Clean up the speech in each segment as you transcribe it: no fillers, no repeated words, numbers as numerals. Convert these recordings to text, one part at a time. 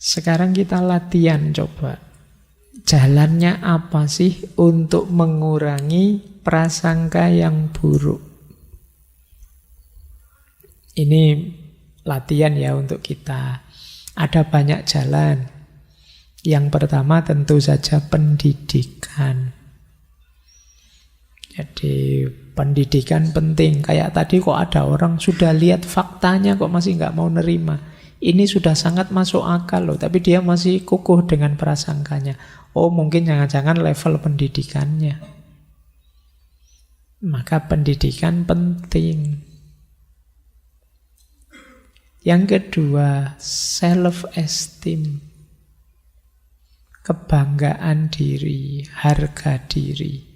Sekarang kita latihan coba. Jalannya apa sih untuk mengurangi prasangka yang buruk? Ini latihan ya untuk kita. Ada banyak jalan. Yang pertama tentu saja pendidikan. Jadi pendidikan penting. Kayak tadi kok ada orang sudah lihat faktanya kok masih nggak mau nerima. Ini sudah sangat masuk akal loh, tapi dia masih kukuh dengan prasangkanya. Oh, mungkin jangan-jangan level pendidikannya. Maka pendidikan penting. Yang kedua, self-esteem. Kebanggaan diri, harga diri.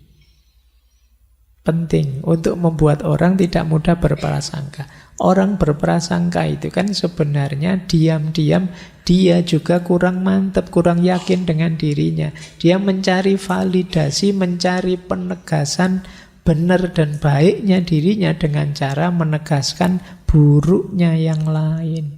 Penting untuk membuat orang tidak mudah berprasangka. Orang berprasangka itu kan sebenarnya diam-diam dia juga kurang mantap, kurang yakin dengan dirinya. Dia mencari validasi, mencari penegasan benar dan baiknya dirinya dengan cara menegaskan buruknya yang lain.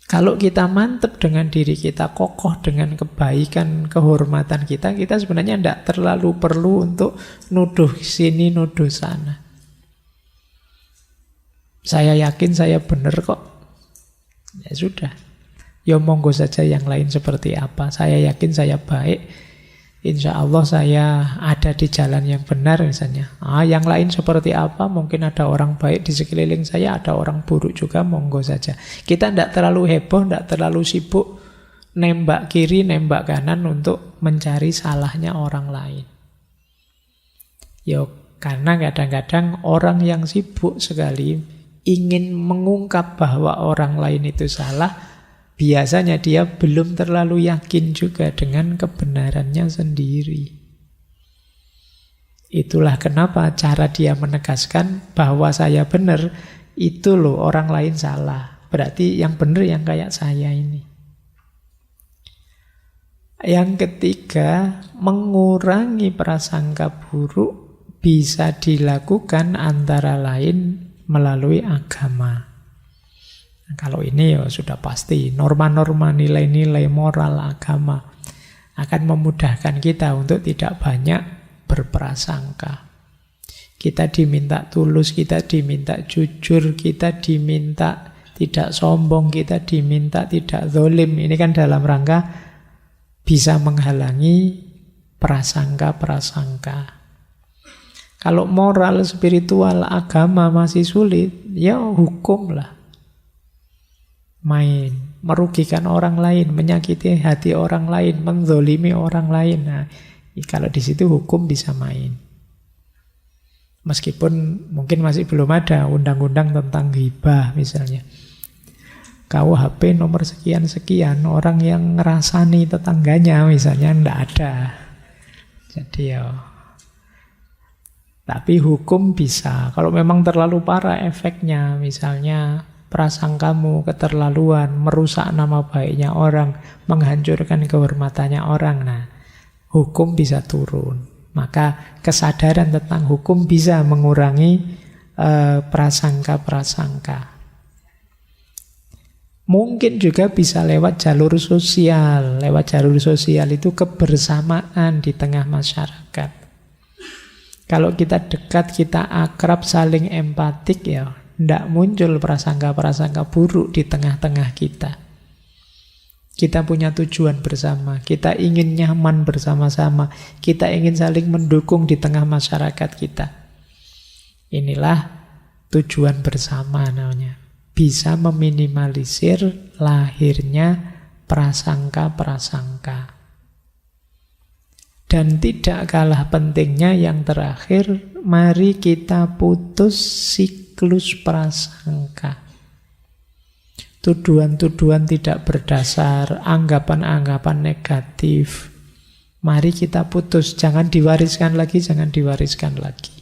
Kalau kita mantap dengan diri kita, kokoh dengan kebaikan, kehormatan kita, kita sebenarnya tidak terlalu perlu untuk nuduh sini, nuduh sana. Saya yakin saya benar kok. Ya sudah. Ya monggo saja yang lain seperti apa. Saya yakin saya baik. Insya Allah saya ada di jalan yang benar misalnya. Yang lain seperti apa? Mungkin ada orang baik di sekeliling saya, ada orang buruk juga, monggo saja. Kita tidak terlalu heboh, tidak terlalu sibuk nembak kiri, nembak kanan untuk mencari salahnya orang lain. Karena kadang-kadang orang yang sibuk sekali ingin mengungkap bahwa orang lain itu salah, biasanya dia belum terlalu yakin juga dengan kebenarannya sendiri. Itulah kenapa cara dia menegaskan bahwa saya benar, itu loh orang lain salah. Berarti yang benar yang kayak saya ini. Yang ketiga, mengurangi prasangka buruk bisa dilakukan antara lain melalui agama. Kalau ini ya sudah pasti, norma-norma nilai-nilai moral agama akan memudahkan kita untuk tidak banyak berprasangka. Kita diminta tulus, kita diminta jujur, kita diminta tidak sombong, kita diminta tidak zalim. Ini kan dalam rangka bisa menghalangi prasangka-prasangka. Kalau moral, spiritual, agama masih sulit, ya hukum lah. Main, merugikan orang lain, menyakiti hati orang lain, menzolimi orang lain. Nah, kalau di situ hukum bisa main. Meskipun mungkin masih belum ada undang-undang tentang ghibah misalnya. KUHP nomor sekian-sekian, orang yang ngerasani tetangganya misalnya enggak ada. Jadi ya, tapi hukum bisa. Kalau memang terlalu parah efeknya, misalnya prasangkamu keterlaluan, merusak nama baiknya orang, menghancurkan kehormatannya orang, nah hukum bisa turun. Maka kesadaran tentang hukum bisa mengurangi prasangka-prasangka. Mungkin juga bisa lewat jalur sosial. Lewat jalur sosial itu kebersamaan di tengah masyarakat. Kalau kita dekat, kita akrab, saling empatik, ya tidak muncul prasangka-prasangka buruk di tengah-tengah kita. Kita punya tujuan bersama, kita ingin nyaman bersama-sama, kita ingin saling mendukung di tengah masyarakat kita. Inilah tujuan bersama namanya. Bisa meminimalisir lahirnya prasangka-prasangka. Dan tidak kalah pentingnya yang terakhir, mari kita putus siklus prasangka. Tuduhan-tuduhan tidak berdasar, anggapan-anggapan negatif. Mari kita putus, jangan diwariskan lagi, jangan diwariskan lagi.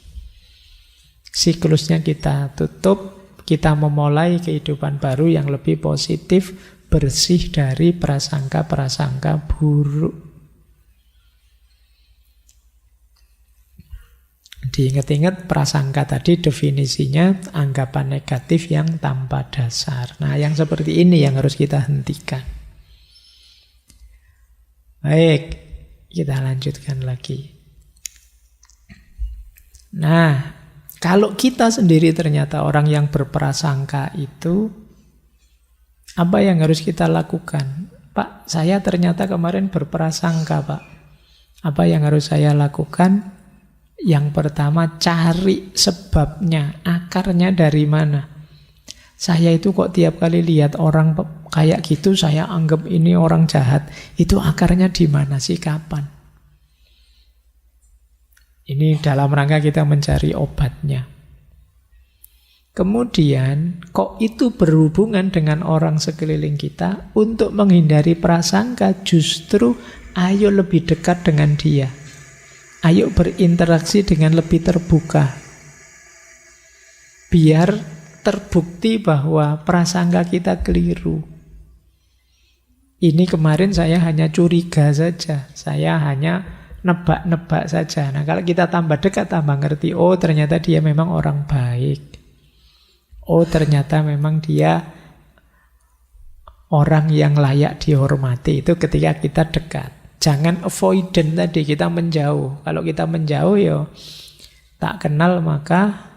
Siklusnya kita tutup, kita memulai kehidupan baru yang lebih positif, bersih dari prasangka-prasangka buruk. Diingat-ingat prasangka tadi definisinya anggapan negatif yang tanpa dasar. Nah, yang seperti ini yang harus kita hentikan. Baik, kita lanjutkan lagi. Nah, kalau kita sendiri ternyata orang yang berprasangka itu, apa yang harus kita lakukan? Pak, saya ternyata kemarin berprasangka, Pak. Apa yang harus saya lakukan? Yang pertama, cari sebabnya, akarnya dari mana. Saya itu kok tiap kali lihat orang kayak gitu, saya anggap ini orang jahat. Itu akarnya di mana sih, kapan? Ini dalam rangka kita mencari obatnya. Kemudian, kok itu berhubungan dengan orang sekeliling kita? Untuk menghindari prasangka, justru ayo lebih dekat dengan dia. Ayo berinteraksi dengan lebih terbuka. Biar terbukti bahwa prasangka kita keliru. Ini kemarin saya hanya curiga saja. Saya hanya nebak-nebak saja. Nah, kalau kita tambah dekat, tambah ngerti, oh ternyata dia memang orang baik. Oh ternyata memang dia orang yang layak dihormati. Itu ketika kita dekat. Jangan avoidant tadi, kita menjauh. Kalau kita menjauh, ya tak kenal maka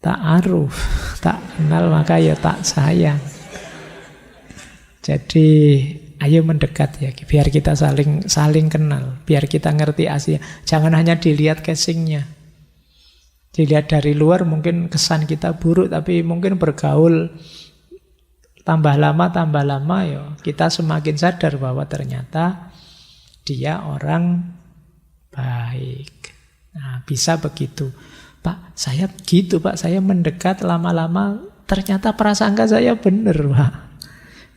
tak aruf. Tak kenal maka ya tak sayang. Jadi ayo mendekat ya, biar kita saling kenal, biar kita ngerti aslinya. Jangan hanya dilihat casingnya. Dilihat dari luar mungkin kesan kita buruk, tapi mungkin bergaul tambah lama ya kita semakin sadar bahwa ternyata dia orang baik. Nah, bisa begitu. Pak, saya gitu, Pak. Saya mendekat lama-lama ternyata prasangka saya benar, Pak.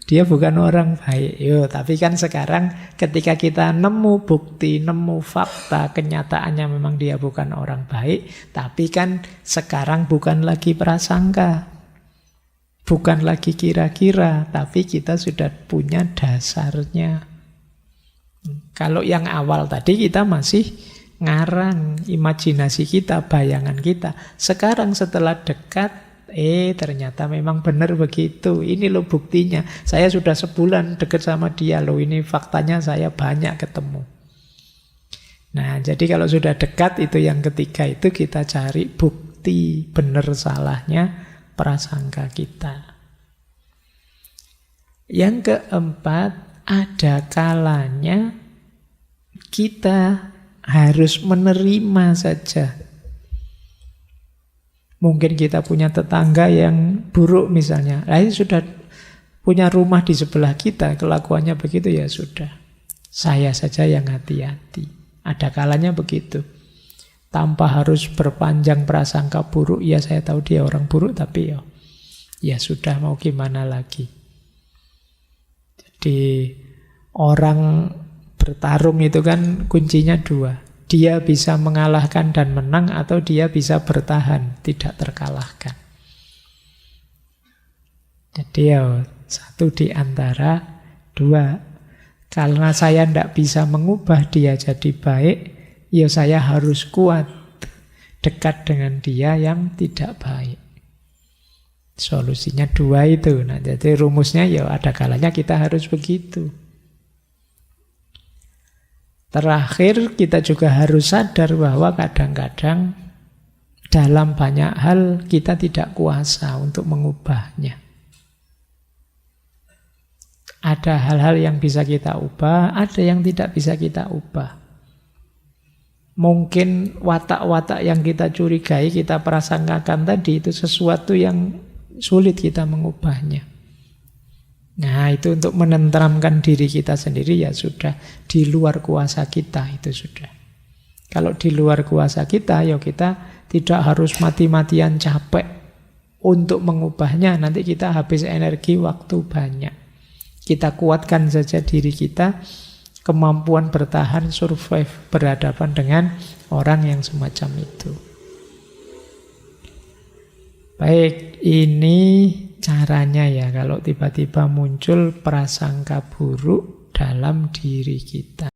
Dia bukan orang baik. Yo, tapi kan sekarang ketika kita nemu bukti, nemu fakta, kenyataannya memang dia bukan orang baik, tapi kan sekarang bukan lagi prasangka. Bukan lagi kira-kira, tapi kita sudah punya dasarnya. Kalau yang awal tadi kita masih ngarang imajinasi kita, bayangan kita. Sekarang setelah dekat, ternyata memang benar begitu. Ini loh buktinya. Saya sudah sebulan dekat sama dia loh. Ini faktanya saya banyak ketemu. Nah, jadi kalau sudah dekat itu yang ketiga itu kita cari bukti benar salahnya prasangka kita. Yang keempat, ada kalanya kita harus menerima saja. Mungkin kita punya tetangga yang buruk misalnya. Nah, ini sudah punya rumah di sebelah kita, kelakuannya begitu, ya sudah. Saya saja yang hati-hati. Ada kalanya begitu. Tanpa harus berpanjang prasangka buruk. Ya saya tahu dia orang buruk, tapi ya sudah, mau gimana lagi. Jadi orang bertarung itu kan kuncinya dua. Dia bisa mengalahkan dan menang, atau dia bisa bertahan, tidak terkalahkan. Jadi satu di antara dua. Karena saya tidak bisa mengubah dia jadi baik, ya saya harus kuat dekat dengan dia yang tidak baik. Solusinya dua itu. Nah, jadi rumusnya ada kalanya kita harus begitu. Terakhir, kita juga harus sadar bahwa kadang-kadang dalam banyak hal kita tidak kuasa untuk mengubahnya. Ada hal-hal yang bisa kita ubah, ada yang tidak bisa kita ubah. Mungkin watak-watak yang kita curigai, kita prasangkakan tadi, itu sesuatu yang sulit kita mengubahnya. Nah, itu untuk menenteramkan diri kita sendiri, ya sudah, di luar kuasa kita, itu sudah. Kalau di luar kuasa kita, ya kita tidak harus mati-matian capek untuk mengubahnya. Nanti kita habis energi, waktu banyak. Kita kuatkan saja diri kita, kemampuan bertahan, survive, berhadapan dengan orang yang semacam itu. Baik, ini caranya ya kalau tiba-tiba muncul prasangka buruk dalam diri kita.